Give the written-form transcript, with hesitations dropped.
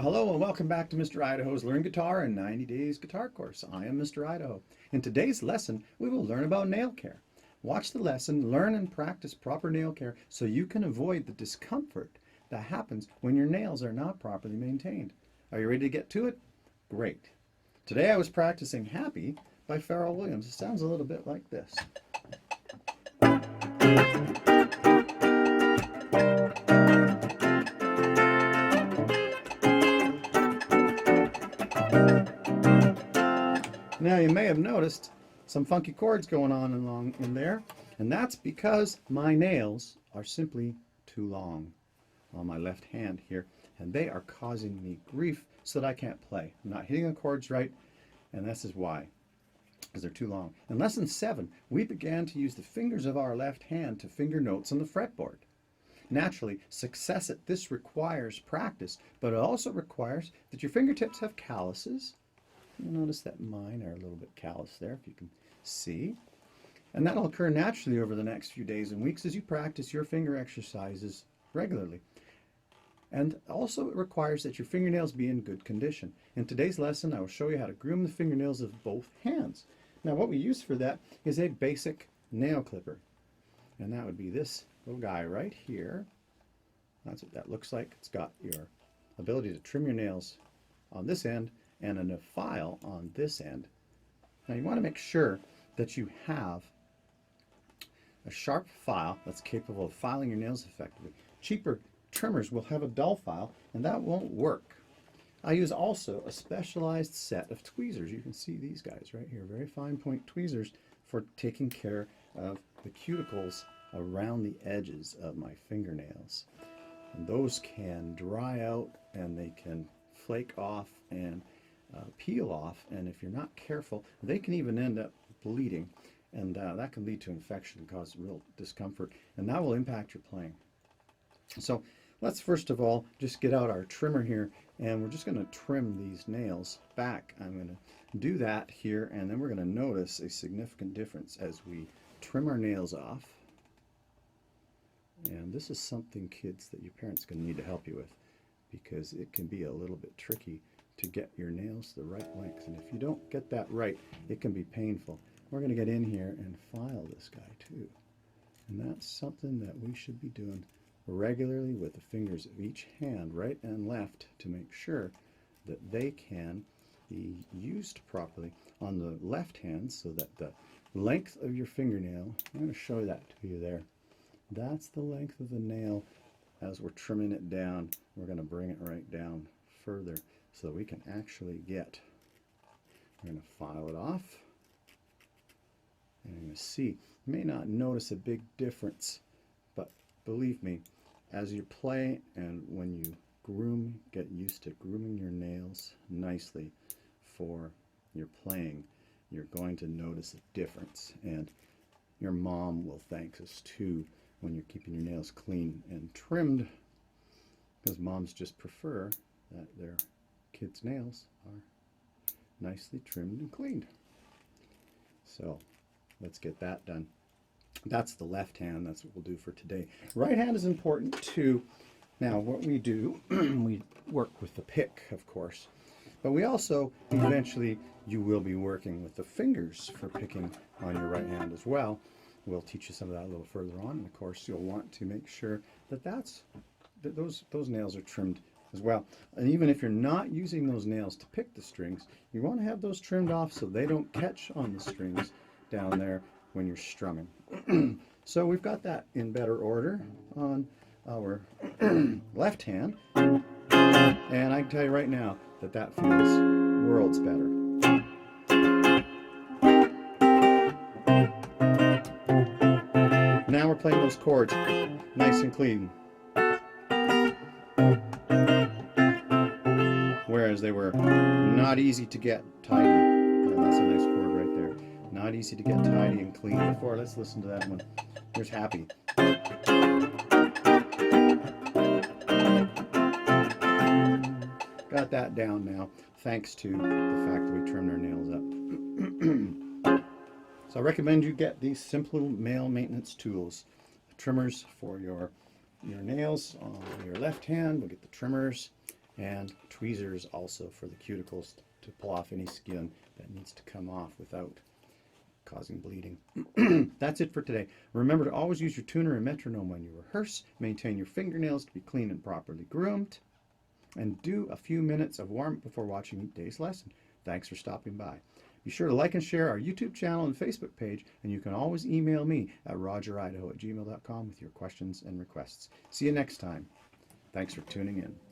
Hello and welcome back to Mr. Idaho's Learn Guitar in 90 Days Guitar Course. I am Mr. Idaho. In today's lesson, we will learn about nail care. Watch the lesson, learn and practice proper nail care so you can avoid the discomfort that happens when your nails are not properly maintained. Are you ready to get to it? Great. Today I was practicing Happy by Pharrell Williams. It sounds a little bit like this. Now you may have noticed some funky chords going on along in there, and that's because my nails are simply too long on my left hand here, and they are causing me grief so that I can't play. I'm not hitting the chords right, and this is why, because they're too long. In lesson 7, we began to use the fingers of our left hand to finger notes on the fretboard. Naturally, success at this requires practice, but it also requires that your fingertips have calluses. You'll notice that mine are a little bit callous there, if you can see. And that'll occur naturally over the next few days and weeks as you practice your finger exercises regularly. And also it requires that your fingernails be in good condition. In today's lesson, I will show you how to groom the fingernails of both hands. Now what we use for that is a basic nail clipper. And that would be this little guy right here. That's what that looks like. It's got your ability to trim your nails on this end and a file on this end. Now you want to make sure that you have a sharp file that's capable of filing your nails effectively. Cheaper trimmers will have a dull file, and that won't work. I use also a specialized set of tweezers. You can see these guys right here, very fine point tweezers for taking care of the cuticles around the edges of my fingernails. And those can dry out and they can flake off and peel off, and if you're not careful, they can even end up bleeding, and that can lead to infection and cause real discomfort, and that will impact your playing. So let's first of all just get out our trimmer here, and we're just going to trim these nails back. I'm going to do that here, and then we're going to notice a significant difference as we trim our nails off. And this is something, kids, that your parents are going to need to help you with, because it can be a little bit tricky to get your nails the right length, and if you don't get that right, it can be painful. We're going to get in here and file this guy too, and that's something that we should be doing regularly with the fingers of each hand, right and left, to make sure that they can be used properly on the left hand, so that the length of your fingernail, I'm going to show that to you there, that's the length of the nail. As we're trimming it down, we're going to bring it right down further so that we can actually get, we're going to file it off, and you're going to see, you may not notice a big difference, but believe me, as you play and when you groom, get used to grooming your nails nicely for your playing, you're going to notice a difference, and your mom will thank us too when you're keeping your nails clean and trimmed, because moms just prefer that their kids' nails are nicely trimmed and cleaned. So let's get that done. That's the left hand. That's what we'll do for today. Right hand is important too. Now what we do, we work with the pick, of course, but we also eventually, you will be working with the fingers for picking on your right hand as well. We'll teach you some of that a little further on, and of course you'll want to make sure that those nails are trimmed as well. And even if you're not using those nails to pick the strings, you want to have those trimmed off so they don't catch on the strings down there when you're strumming. So we've got that in better order on our left hand, and I can tell you right now that that feels worlds better. Now we're playing those chords nice and clean, whereas they were not easy to get tidy. That's a nice chord right there. Not easy to get tidy and clean before. Let's listen to that one. Here's Happy. Got that down now, thanks to the fact that we trimmed our nails up. So I recommend you get these simple nail maintenance tools. The trimmers for your nails on your left hand. We'll get the trimmers and tweezers also for the cuticles to pull off any skin that needs to come off without causing bleeding. That's it for today. Remember to always use your tuner and metronome when you rehearse. Maintain your fingernails to be clean and properly groomed. And do a few minutes of warm-up before watching today's lesson. Thanks for stopping by. Be sure to like and share our YouTube channel and Facebook page, and you can always email me at rogeridaho@gmail.com with your questions and requests. See you next time. Thanks for tuning in.